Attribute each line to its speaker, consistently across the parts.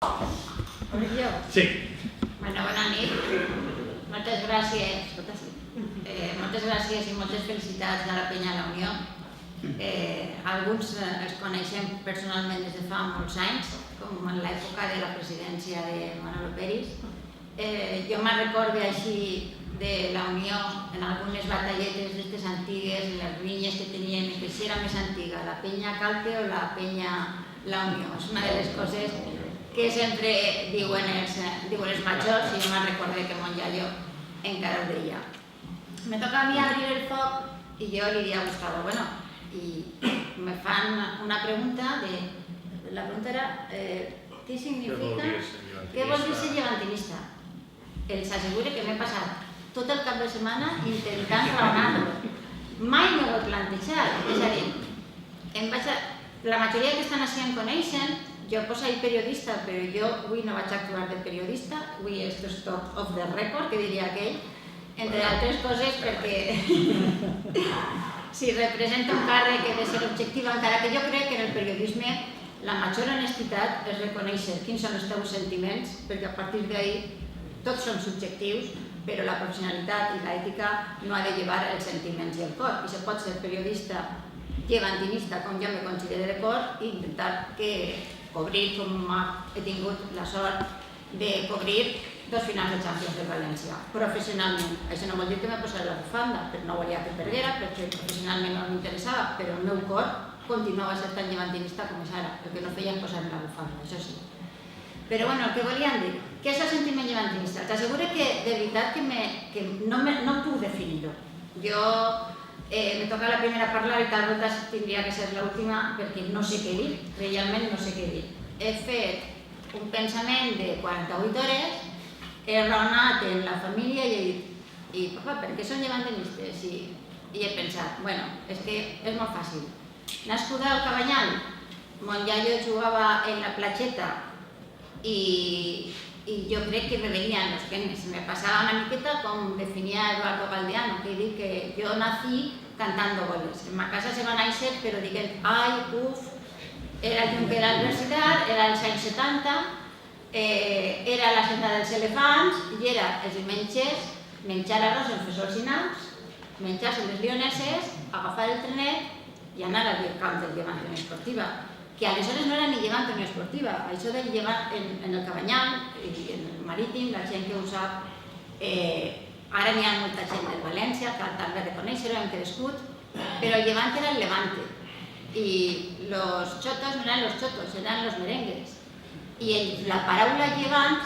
Speaker 1: Obro jo?
Speaker 2: Sí.
Speaker 1: Bona nit. Moltes gràcies. Moltes gràcies i moltes felicitats a la Penya de la Unió. Alguns els coneixem personalment des de fa molts anys, com en l'època de la presidència de Manolo Peris. Jo me'n recordo així de la Unió en algunes batalletes d'aquestes antigues, en les rinyes que tenien, que si era més antiga, la Penya Calpe o la Penya La Unió. És una de les coses que sempre diuen els majors, i jo me'n recordo que mon iaio encara ho deia. Me toca a mi abrir el foc i jo li dic a Gustavo, bueno, i me fan una pregunta la pregunta era què significa, què vol dir ser llevantinista? Els asseguro que m'he passat tot el cap de setmana intentant raonar-lo. Mai m'ho he plantejat, és a dir, la majoria que estan així em coneixen, jo poso ahí periodista, però jo avui no vaig actuar de periodista, avui esto és top of the record, que diria aquell, entre altres coses perquè si representa un càrrec que ha de ser objectiu, encara que jo crec que en el periodisme la major honestitat és reconèixer quins són els teus sentiments, perquè a partir d'ahí tots són subjectius, però la professionalitat i l'ètica no ha de llevar els sentiments i el cor. I se pot ser periodista llevantinista, com jo me considero de cor, i intentar cobrir, com he tingut la sort de cobrir 2 finals de Champions de València, professionalment. Això no vol dir que me posaré la bufanda, però no volia que perguera, perquè professionalment no m'interessava, però el meu cor continuava sent tan llevantinista com és ara, el que no feia és posar-me la bufanda, això sí. Però bueno, el que volíem dir, què és el sentiment llevantinista? T'asseguro que de veritat que no puc definir-ho. Jo me toca la primera a parlar i tal volta tindria que ser l'última perquè no sé què dir, realment no sé què dir. He fet un pensament de 48 hores, he raonat en la família i he dit papa, per què són llevantinistes? I he pensat, bueno, és que és molt fàcil. Nascuda al Cabanyal, mon iaio jugava en la platxeta i jo crec que me venien los genes. Me pasaba una miqueta com definia Eduardo Galdeano, que diu que jo nací cantando goles. En ma casa se va néixer, però diguem, ai, uf, era el que era a l'universitat, era als anys 70, era la senda dels elefants i era els diumenges menjar arròs en fesols i naus, menjar-se les lioneses, agafar el trenet i anar al camp del Llevant Unió Esportiva, que aleshores no era ni Llevant Unió Esportiva, això del Llevant en el Cabanyal i en el Marítim, la gent que ho sap, ara n'hi ha molta gent del València, cal també reconèixer-ho, hem crescut, però el Llevant era el Levante i los chotos no eren los chotos, eren los merengues. I la paraula llevant,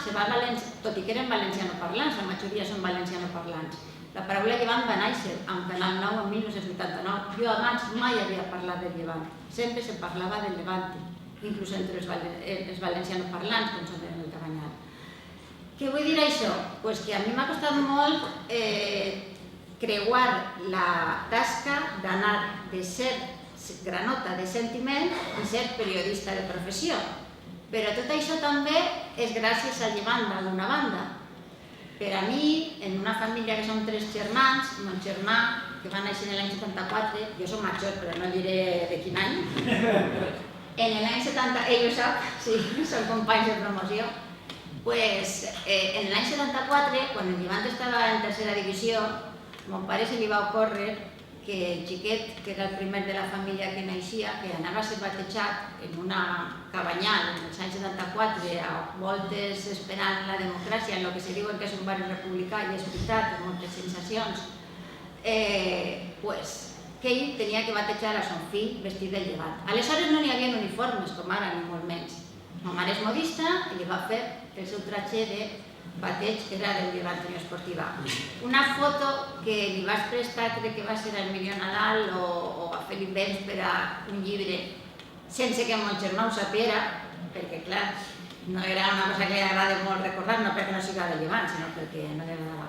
Speaker 1: tot i que eren valencianoparlants, la majoria són valencianoparlants, la paraula llevant va néixer amb Canal 9 en 1989. Jo abans mai havia parlat del llevant, sempre se parlava del Levante, inclús entre els valencianoparlants, com són en el Cabanyal. Què vull dir això? Pues que a mi m'ha costat molt creuar la tasca d'anar de ser granota de sentiment i ser periodista de professió. Però tot això també és gràcies al llevant d'alguna banda. Per a mi, en una família que som 3 germans, mon germà, que va néixer l'any 74, jo soc major, però no diré de quin any, en l'any 70, ell ho sap, sí, són companys de promoció, pues en l'any 74, quan el Llevant estava en tercera divisió, mon pare se li va ocórrer que el xiquet, que era el primer de la família que naixia, que anava a ser batejat en una Cabanyal en els anys 74 a voltes esperant la democràcia, en el que se diuen que és un barri republicà i és veritat, amb moltes sensacions, que ell tenia que batejar a son fill vestit del Llevant. Aleshores no n'hi havia uniformes com ara, ni molt menys. Ma mare és modista i li va fer el seu tratge de bateig, que era del Llevant Unió Esportiva. Una foto que li vas prestar, crec que va ser a Emilio Nadal o a Felip Benz per a un llibre, sense que mon germà ho sapiera, perquè clar, no era una cosa que li agrada molt recordar, no perquè no siga de Llevant, sinó perquè no li agradava.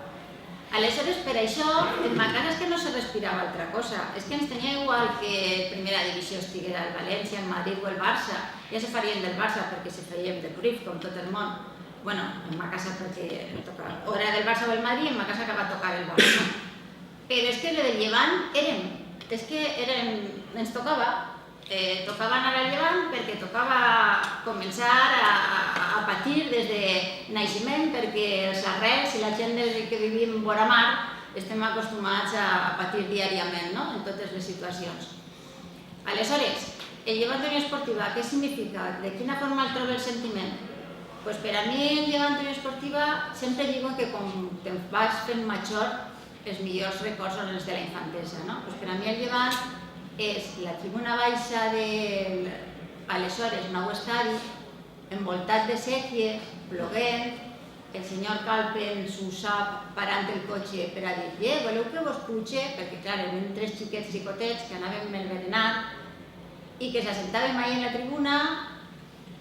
Speaker 1: Aleshores, per això, en ma casa és que no se respirava altra cosa. És que ens tenia igual que primera divisió estiguera al València, el Madrid o el Barça. Ja se farien del Barça perquè se feien de Cruyff, com tot el món. Bueno, en ma casa perquè no tocava. O era del Barça o el Madrid, en ma casa que va tocar el Barça. Però és que el del Llevant ens tocava anar al Llevant perquè tocava començar a a patir des de naixement, perquè els arrels i la gent que vivim vora mar estem acostumats a patir diàriament, no?, en totes les situacions. Aleshores, el Llevant Unió Esportiva, què significa? De quina forma el trobo el sentiment? Pues per a mi el Llevant Unió Esportiva sempre digo que quan te vas fent major els millors records són els de la infantesa, no? Pues per a mi el Llevant és la tribuna baixa de aleshores nou estadi, envoltat de séquies, ploguent, el senyor Calpen s'ho sap parant el cotxe per a dir voleu que vos puge? Perquè clar, eren 3 xiquets xicotets que anàvem melberenant i que s'assentaven mai en la tribuna,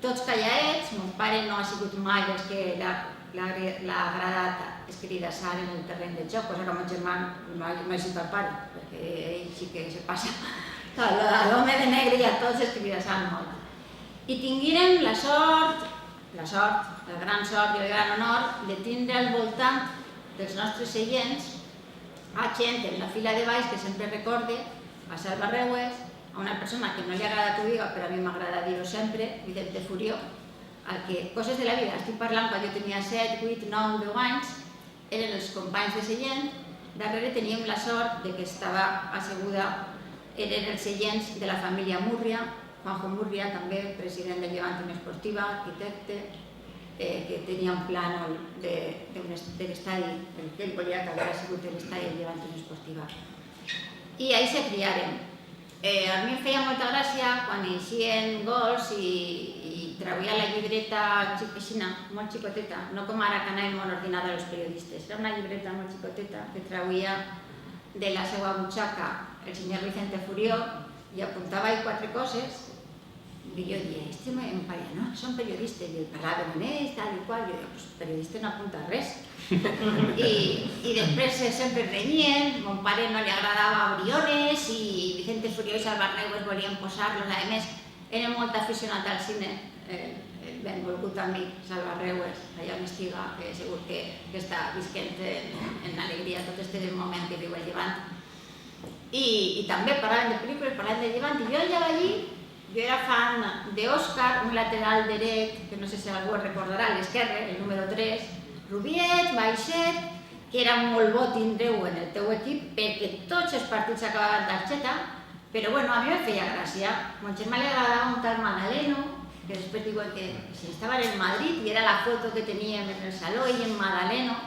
Speaker 1: tots callaets. Mon pare no ha sigut mai els que l'ha agradat escridassar en el terreny de joc, cosa que mon germà no ha sigut el pare, perquè ell sí que se passa l'home de negre i a tots escridassant molt. I tinguérem la sort, la gran sort i el gran honor de tindre al voltant dels nostres seients a gent en la fila de baix que sempre recorde a Salva Reues, a una persona que no li agrada que ho diga, però a mi m'agrada dir-ho sempre, Vicente Furió, al que coses de la vida, estic parlant quan jo tenia 7, 8, 9, 10 anys, eren els companys de seient, darrere teníem la sort de que estava asseguda, eren els seients de la família Múrria, Juanjo Múrria, també president del Llevant Unió Esportiva, arquitecte, que tenia un plànol de l'estadi, el que ell volia que hagués sigut l'estadi del Llevant Unió Esportiva. I ahí se criaren. A mi em feia molta gràcia quan eixien gols i trauia la llibreta xicoteta, molt xicoteta, no com ara que anàvem a l'ordinador els periodistes, era una llibreta molt xicoteta que trauia de la seva butxaca el senyor Vicente Furió i apuntava-hi 4 coses i jo diia, em paia, no, són periodistes, i parlaven amb ells, tal i qual, jo diia, pues periodista no apunta res. I després sempre renyien, mon pare no li agradava Briones i Vicente Furió i Salva Reues volien posar-los, a més eren molt aficionats al cine, el benvolgut amic Salva Reues, allà on estiga, que segur que està visquent en alegria tot este moment que viu el Llevant. I també parlaven de pel·lícules, parlaven del Llevant, i jo allà allí, jo era fan d'Òscar, un lateral dret, que no sé si algú el recordarà, a l'esquerra, el número 3, rubiet, baixet, que era molt bo tindre-ho en el teu equip perquè tots els partits acabaven targeta, però bueno, a mi em feia gràcia. Mon germà li agradava un tal Madaleno, que després diuen que estava en Madrid i era la foto que teníem en el saló i en Madaleno.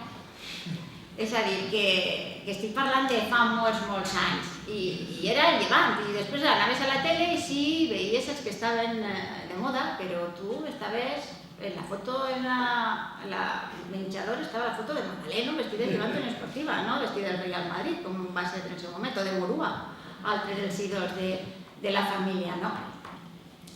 Speaker 1: És a dir, que estic parlant de fa molts anys i era el Llevant, i després anaves a la tele i sí, veies els que estaven de moda, però tu estaves en la foto, en la menjador estava la foto de Madaleno vestida de Llevant Unió Esportiva, no vestida del Real Madrid, com va ser en el seu moment, o de Morúa, altres dels ídols de la família, no?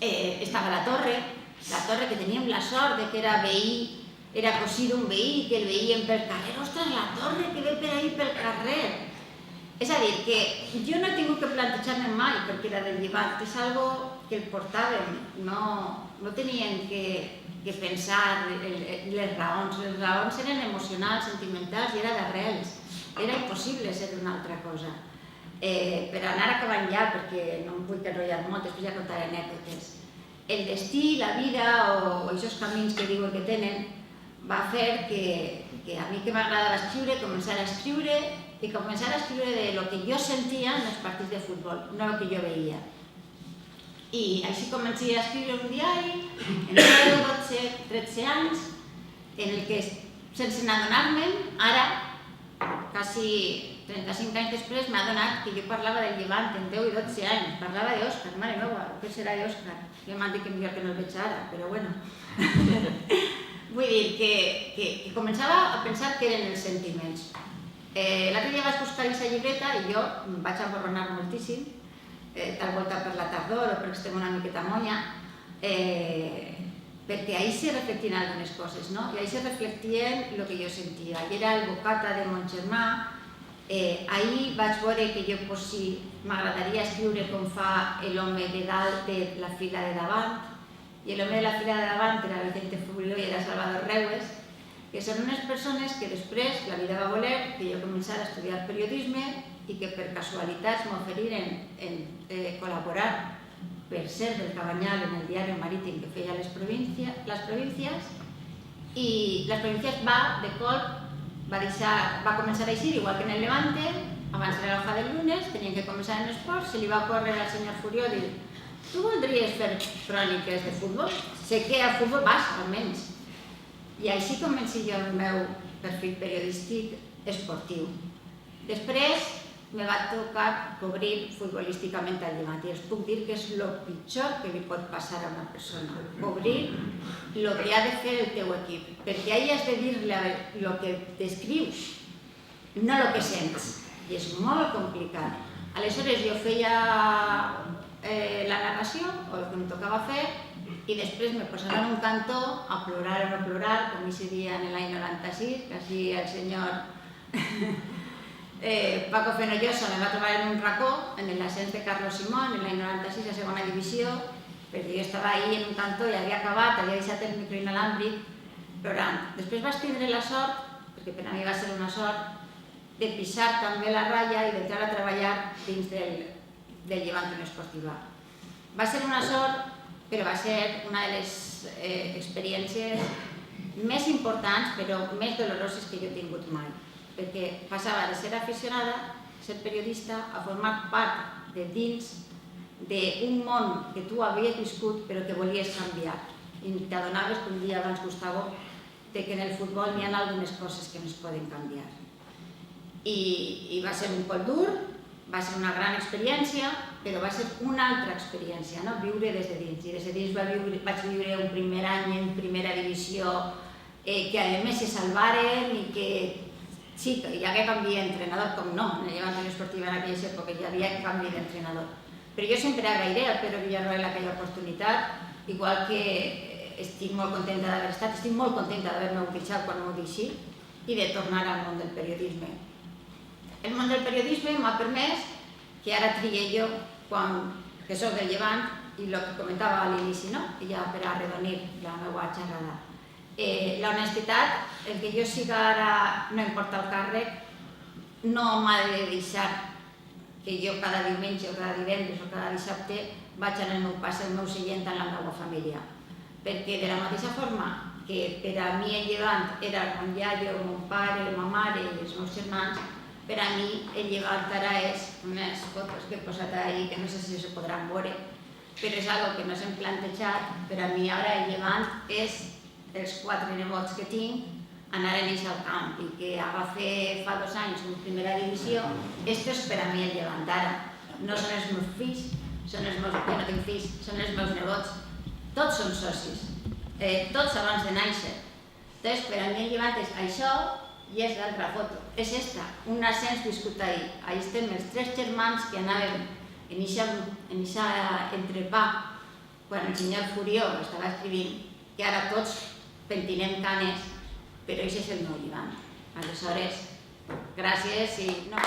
Speaker 1: Estava la torre que teníem la sort de que era veí, era cosí d'un veí, que el veíem pel carrer. Ostres, la torre que ve per ahí pel carrer. És a dir, que jo no he tingut que plantejar-me mai perquè era del Llevant, és algo que el portàvem, no tenien que pensar les raons. Les raons eren emocionals, sentimentals i era d'arrels. Era impossible ser una altra cosa. Per anar acabant ja, perquè no em vull enrotllar molt, després ja contaré anècdotes. El destí, la vida o aquests camins que diuen que tenen va fer que a mi que m'agradava escriure, començar a escriure i començar a escriure de lo que jo sentia en els partits de futbol, no el que jo veia. I així començaré a escriure un diari en 10, 12, 13 anys, en el que, sense adonar-me'n, ara, quasi 35 anys després, m'ha adonat que jo parlava del Llevant en 10 i 12 anys. Parlava d'Òscar, mare meva, què serà d'Òscar? Ja m'han dit que millor que no el veig ara, però bueno. Vull dir que començava a pensar que eren els sentiments. L'altre dia vaig buscar aquesta llibreta i jo em vaig aborronar moltíssim, tal volta per la tardor o perquè estem una miqueta monya, perquè ahí se reflectien algunes coses, no? I ahí se reflectien el que jo sentia. I era el bocata de mon germà. Ahir vaig veure que jo, si m'agradaria escriure com fa l'home de dalt de la fila de davant, i l'home de la fila de davant era Vicente Furió i era Salvador Reues, que són unes persones que després la vida va voler que jo començara a estudiar periodisme i que per casualitats m'oferiren en col·laborar per ser del Cabanyal en el diari marítim que feia les províncies, i les províncies de colp va començar a eixir, igual que en el Levante, abans de l'Hoja del Lunes, tenien que començar en esports, se li va córrer al senyor Furió dir tu voldries fer cròniques de futbol? Sé que a futbol vas, almenys. I així començo jo el meu perfil periodístic esportiu. Després me va tocar cobrir futbolísticament al Llevant i els puc dir que és el pitjor que li pot passar a una persona, cobrir el que ha de fer el teu equip, perquè ahí has de dir-li el que descrius, no el que sents, i és molt complicat. Aleshores jo feia la narració, o el que em tocava fer, i després me posava en un cantó a plorar o no plorar, com ese dia en l'any 96, quasi el senyor Paco Fenollosa me va trobar en un racó, en l'ascens de Carlos Simón, en l'any 96 a segona divisió, perquè jo estava ahí en un cantó i havia acabat, havia deixat el micro inalàmbric, plorant. Després vaig tindre la sort, perquè per a mi va ser una sort, de pisar també la ratlla i d'entrar a treballar dins del Llevant Unió Esportiva. Va ser una sort, però va ser una de les experiències més importants, però més doloroses que jo he tingut mai. Perquè passava de ser aficionada, ser periodista, a formar part de dins d'un món que tu havies viscut però que volies canviar. I t'adonaves que un dia abans, Gustavo, que en el futbol n'hi ha algunes coses que no es poden canviar. I va ser un cop dur, va ser una gran experiència, però va ser una altra experiència, viure des de dins. I des de dins vaig viure un primer any en primera divisió que a més se salvaren i que sí, hi hagué canvi d'entrenador, com no, en el Llevant Unió Esportiva en aquelles èpoques hi havia canvi d'entrenador. Però jo sempre agrairé al Pedro Villarroel aquella oportunitat, igual que estic molt contenta d'haver estat, estic molt contenta d'haver-me fitxat quan m'ho dic així i de tornar al món del periodisme. El món del periodisme m'ha permès que ara trié jo, que soc del Llevant, i el que comentava a l'inici, ja per arredonir la meva xerrada. La honestitat, el que jo siga ara no em porta al càrrec, no m'ha de deixar que jo cada diumenge o cada divendres o cada dissabte vaig en el meu pas, el meu seient en la meva família. Perquè de la mateixa forma que per a mi el Llevant era mon iaio, mon pare, ma mare i els meus germans, per a mi el Llevant ara és unes fotos que he posat ahí, que no sé si se podran veure, però és algo que no s'hem plantejat. Per a mi ara el Llevant és els 4 nebots que tinc, anar a néixer al camp i que agafé fa 2 anys en primera divisió, esto és per a mi el Llevant ara. No són els meus fills, jo no tinc fills, són els meus nebots. Tots són socis, tots abans de néixer. Doncs per a mi el Llevant és això i és l'altra foto. És esta, un ascens viscut ahir. Ahí estem els 3 germans que anàvem en aquest entrepà quan el senyor Furió estava escrivint que ara tots pentinem canes, però això és el meu Llevant. Aleshores, gràcies i no...